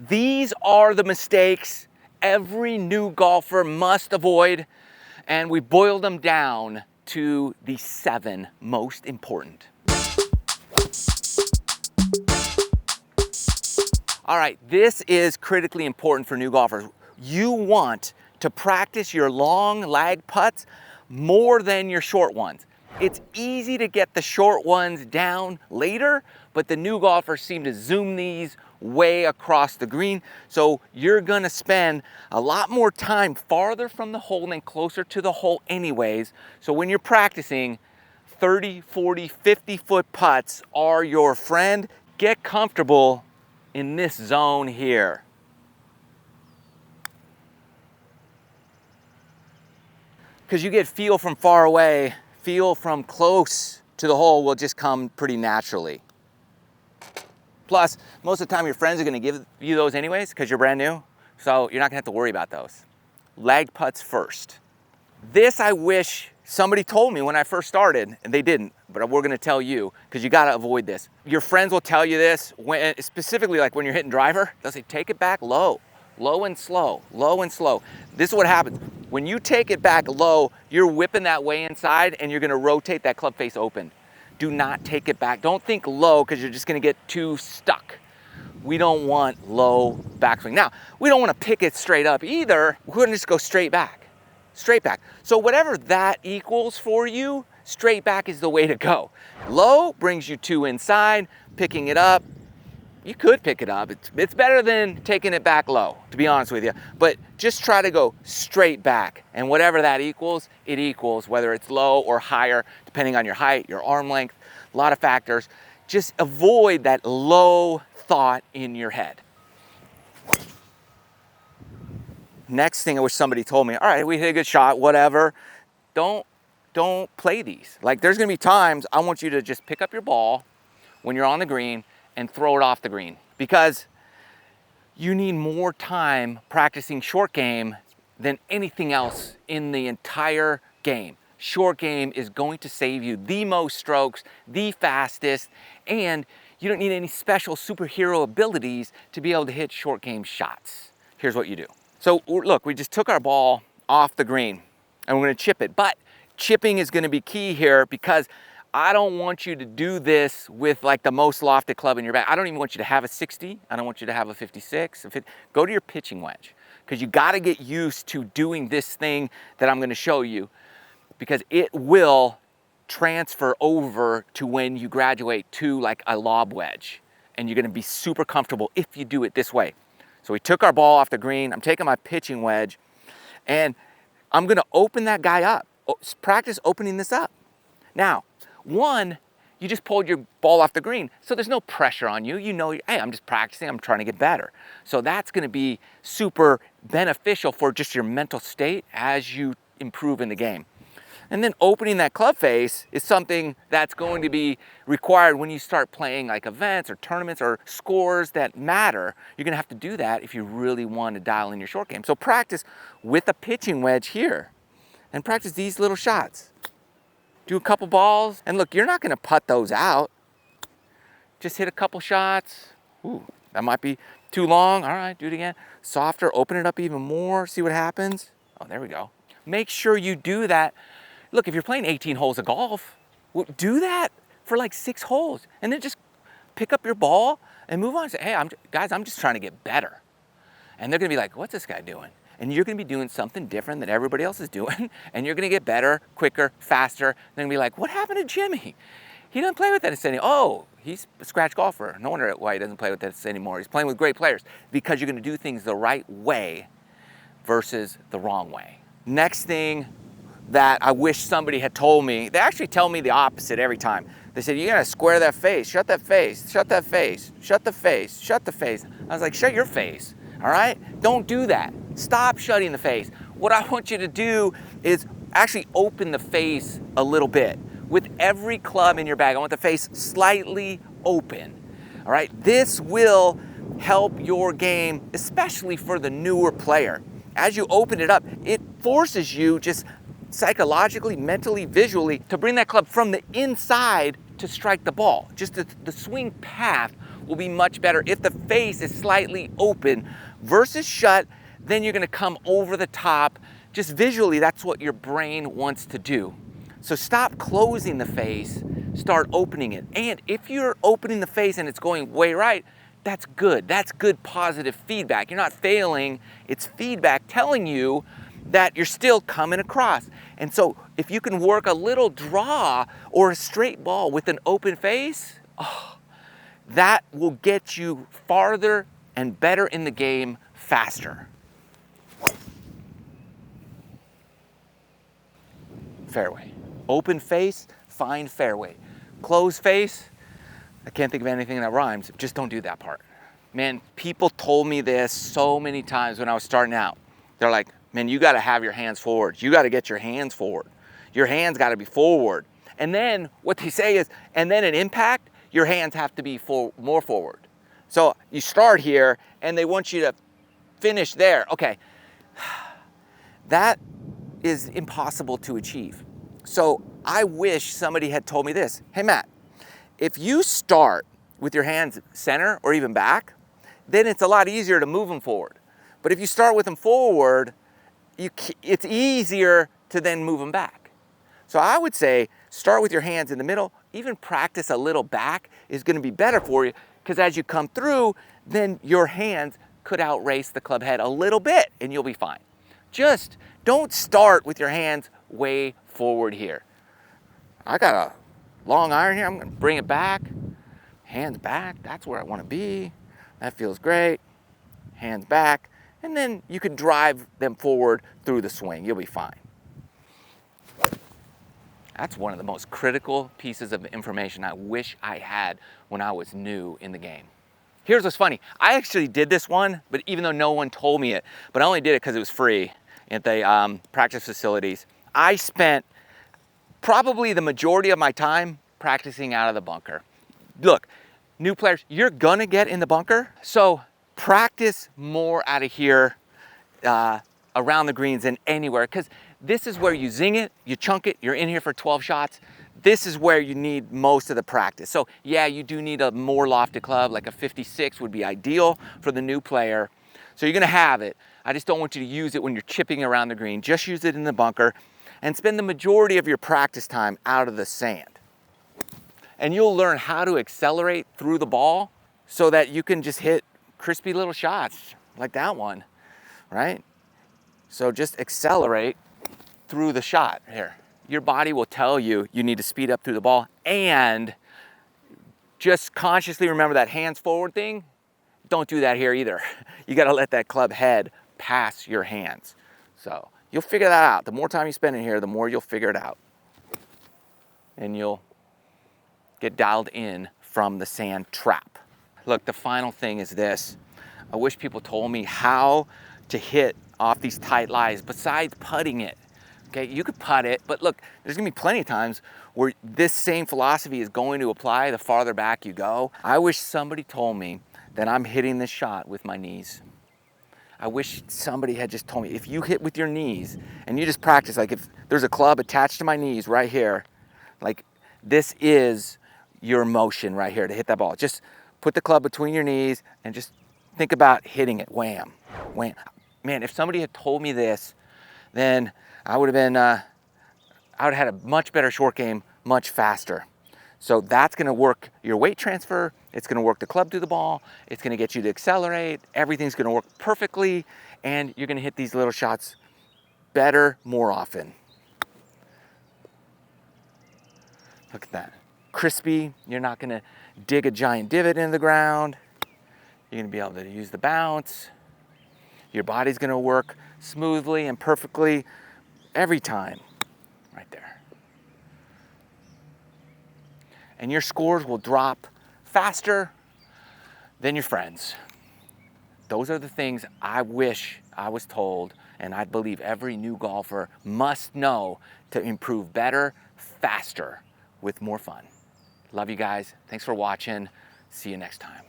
These are the mistakes every new golfer must avoid, and we boiled them down to the 7 most important. All right, this is critically important for new golfers. You want to practice your long lag putts more than your short ones. It's easy to get the short ones down later, but the new golfers seem to zoom these way across the green. So you're gonna spend a lot more time farther from the hole and closer to the hole anyways. So when you're practicing, 30, 40, 50-foot putts are your friend. Get comfortable in this zone here. Because you get feel from far away, feel from close to the hole will just come pretty naturally. Plus, most of the time your friends are gonna give you those anyways because you're brand new, so you're not gonna have to worry about those. Lag putts first. This I wish somebody told me when I first started, and they didn't, but we're gonna tell you, because you gotta avoid this. Your friends will tell you this, when, specifically like when you're hitting driver, they'll say, take it back low, low and slow, low and slow. This is what happens. When you take it back low, you're whipping that way inside and you're gonna rotate that club face open. Do not take it back. Don't think low because you're just gonna get too stuck. We don't want low backswing. Now, we don't wanna pick it straight up either. We're gonna just go straight back. Straight back. So whatever that equals for you, straight back is the way to go. Low brings you 2 inside, picking it up. You could pick it up. It's better than taking it back low, to be honest with you. But just try to go straight back. And whatever that equals, it equals, whether it's low or higher, depending on your height, your arm length, a lot of factors. Just avoid that low thought in your head. Next thing I wish somebody told me, all right, we hit a good shot, whatever. Don't play these. Like there's gonna be times I want you to just pick up your ball when you're on the green and throw it off the green, because you need more time practicing short game than anything else in the entire game. Short game is going to save you the most strokes, the fastest, and you don't need any special superhero abilities to be able to hit short game shots. Here's what you do. So look, we just took our ball off the green and we're gonna chip it, but chipping is gonna be key here because I don't want you to do this with like the most lofted club in your bag. I don't even want you to have a 60. I don't want you to have a 56. Go to your pitching wedge because you gotta get used to doing this thing that I'm gonna show you because it will transfer over to when you graduate to like a lob wedge and you're gonna be super comfortable if you do it this way. So we took our ball off the green. I'm taking my pitching wedge and I'm gonna open that guy up. Practice opening this up. Now, one, you just pulled your ball off the green, so there's no pressure on you. You know, hey, I'm just practicing, I'm trying to get better. So that's gonna be super beneficial for just your mental state as you improve in the game. And then opening that club face is something that's going to be required when you start playing like events or tournaments or scores that matter. You're gonna have to do that if you really want to dial in your short game. So practice with a pitching wedge here and practice these little shots. Do a couple balls, and look, you're not gonna putt those out. Just hit a couple shots. Ooh, that might be too long. All right, do it again. Softer, open it up even more, see what happens. Oh, there we go. Make sure you do that. Look, if you're playing 18 holes of golf, do that for like 6 holes, and then just pick up your ball and move on and say, hey, guys, I'm just trying to get better. And they're gonna be like, what's this guy doing? And you're gonna be doing something different than everybody else is doing, and you're gonna get better, quicker, faster. They're gonna be like, what happened to Jimmy? He doesn't play with this anymore. Oh, he's a scratch golfer. No wonder why he doesn't play with this anymore. He's playing with great players, because you're gonna do things the right way versus the wrong way. Next thing that I wish somebody had told me, they actually tell me the opposite every time. They said, you gotta square that face, shut that face, shut that face, shut the face, shut the face. I was like, shut your face, all right? Don't do that. Stop shutting the face. What I want you to do is actually open the face a little bit. With every club in your bag, I want the face slightly open, all right? This will help your game, especially for the newer player. As you open it up, it forces you just psychologically, mentally, visually to bring that club from the inside to strike the ball. Just the swing path will be much better. If the face is slightly open versus shut, then you're gonna come over the top. Just visually, that's what your brain wants to do. So stop closing the face, start opening it. And if you're opening the face and it's going way right, that's good. That's good positive feedback. You're not failing. It's feedback telling you that you're still coming across. And so if you can work a little draw or a straight ball with an open face, that will get you farther and better in the game faster. Fairway. Open face, find fairway. Closed face, I can't think of anything that rhymes. Just don't do that part. Man, people told me this so many times when I was starting out. They're like, man, you gotta have your hands forward. You gotta get your hands forward. Your hands gotta be forward. And then what they say is, and then an impact, your hands have to be more forward. So you start here and they want you to finish there. Okay, that is impossible to achieve. So I wish somebody had told me this. Hey Matt, if you start with your hands center or even back, then it's a lot easier to move them forward. But if you start with them forward, it's easier to then move them back. So I would say start with your hands in the middle, even practice a little back is gonna be better for you, because as you come through, then your hands could outrace the club head a little bit and you'll be fine. Just don't start with your hands way forward here. I got a long iron here, I'm gonna bring it back. Hands back, that's where I wanna be. That feels great. Hands back, and then you can drive them forward through the swing. You'll be fine. That's one of the most critical pieces of information I wish I had when I was new in the game. Here's what's funny. I actually did this one, but even though no one told me it, but I only did it because it was free at the practice facilities. I spent probably the majority of my time practicing out of the bunker. Look, new players, you're gonna get in the bunker, so practice more out of here around the greens than anywhere, because this is where you zing it, you chunk it, you're in here for 12 shots. This is where you need most of the practice. So yeah, you do need a more lofted club, like a 56 would be ideal for the new player. So you're gonna have it. I just don't want you to use it when you're chipping around the green. Just use it in the bunker and spend the majority of your practice time out of the sand. And you'll learn how to accelerate through the ball so that you can just hit crispy little shots like that one, right? So just accelerate through the shot here. Your body will tell you you need to speed up through the ball, and just consciously remember that hands forward thing. Don't do that here either. You gotta let that club head pass your hands. So you'll figure that out. The more time you spend in here, the more you'll figure it out. And you'll get dialed in from the sand trap. Look, the final thing is this. I wish people told me how to hit off these tight lies besides putting it. Okay, you could putt it, but look, there's gonna be plenty of times where this same philosophy is going to apply the farther back you go. I wish somebody told me that I'm hitting this shot with my knees. I wish somebody had just told me, if you hit with your knees and you just practice, like if there's a club attached to my knees right here, like this is your motion right here to hit that ball. Just put the club between your knees and just think about hitting it, wham, wham. Man, if somebody had told me this, then I would have been, I would have had a much better short game, much faster. So that's gonna work your weight transfer, it's gonna work the club through the ball, it's gonna get you to accelerate, everything's gonna work perfectly, and you're gonna hit these little shots better, more often. Look at that. Crispy, you're not gonna dig a giant divot in the ground. You're gonna be able to use the bounce. Your body's gonna work smoothly and perfectly every time, right there. And your scores will drop faster than your friends. Those are the things I wish I was told, and I believe every new golfer must know to improve better, faster, with more fun. Love you guys. Thanks for watching. See you next time.